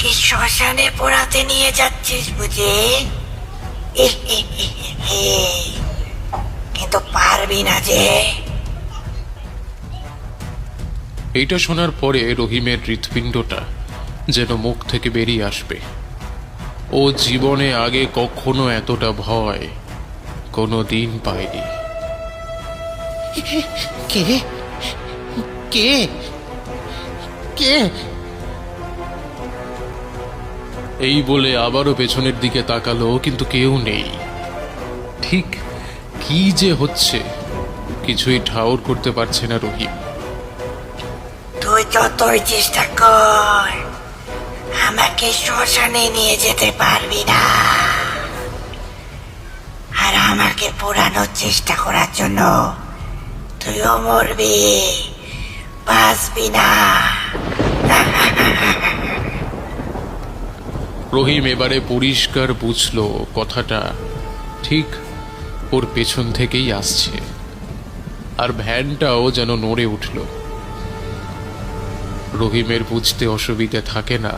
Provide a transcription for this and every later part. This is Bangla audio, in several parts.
আমাকে শ্মশানে পোড়াতে নিয়ে যাচ্ছিস বুঝি? কিন্তু পারবি না যে। এইটা শোনার পরে রহিমের হৃৎপিণ্ডটা যেন মুখ থেকে বেরিয়ে আসবে। ও জীবনে আগে কখনো এতটা ভয় কোনো দিন পায়নি। কে কে কে? এই বলে আবারও পেছনের দিকে তাকালো, কিন্তু কেউ নেই। ঠিক কি যে হচ্ছে কিছুই ঠাউর করতে পারছে না রহিম। তুই যতই চেষ্টা কর আমাকে শ্মশানে নিয়ে যেতে পারবি না। আর আমাকে পোড়ানোর চেষ্টা করার জন্য তুইও মরবি, বাঁচবি না। রহিম এবারে পরিষ্কার বুঝলো কথাটা ঠিক ওর পেছন থেকেই আসছে। আর ভ্যানটাও যেন নড়ে উঠল। রহিমের বুঝতে অসুবিধে থাকে না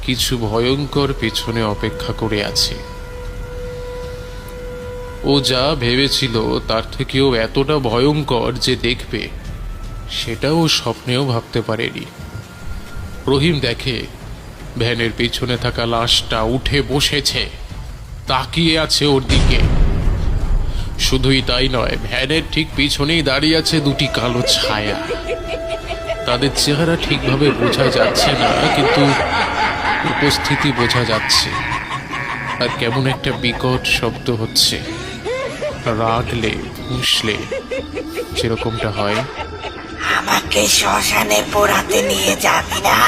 কিছু ভয়ঙ্কর পেছনে অপেক্ষা করে আছে। ও যা ভেবেছিল তার থেকেও এতটা ভয়ঙ্কর যে দেখবে সেটাও স্বপ্নেও ভাবতে পারেনি। রহিম দেখে ভ্যানের পিছনে থাকা লাশটা উঠে বসেছে, তাকিয়ে আছে ওর দিকে। শুধুই তাই নয়, ভ্যানের ঠিক পিছনেই দাঁড়িয়ে আছে দুটি কালো ছায়া। তাদের চেহারা ঠিকভাবে বোঝা যাচ্ছে না, কিন্তু উপস্থিতি বোঝা যাচ্ছে। আর কেমন একটা বিকট শব্দ হচ্ছে, রাগলে ফুঁসলে যেরকমটা হয়। আমাকে শ্মশানে পোড়াতে নিয়ে যাবি না।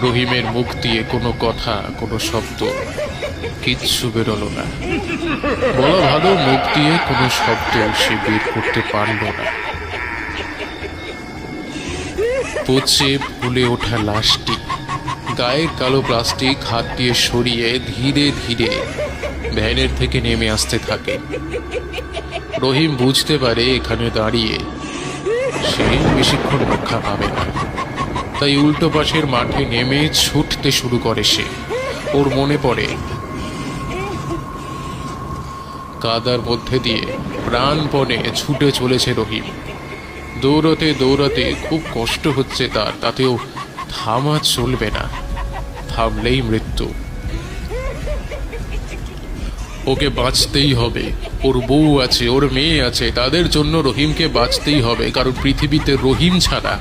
রহিমের মুখ দিয়ে কোনো কথা, কোনো শব্দ কিচ্ছু বেরোলো না। বলা ভালো, মুখ দিয়ে কোনো শব্দ সে বের করতে পারল না। পচে ফুলে ওঠা লাশটি গায়ে কালো প্লাস্টিক হাত দিয়ে সরিয়ে ধীরে ধীরে ভ্যানের থেকে নেমে আসতে থাকে। রহিম বুঝতে পারে এখানে দাঁড়িয়ে সে বেশিক্ষণ রক্ষা পাবে না, তাই উল্টো পাশের মাঠে নেমে ছুটতে শুরু করে সে। ওর মনে পড়ে কাদার মধ্যে দিয়ে প্রাণপণে ছুটে চলেছে রহিম। দৌড়াতে দৌড়াতে খুব কষ্ট হচ্ছে তার, তাতেও থামা চলবে না, থামলেই মৃত্যু। ওকে বাঁচতেই হবে। ওর বউ আছে, ওর মেয়ে আছে, তাদের জন্য রহিমকে বাঁচতেই হবে, কারণ পৃথিবীতে রহিম ছাড়া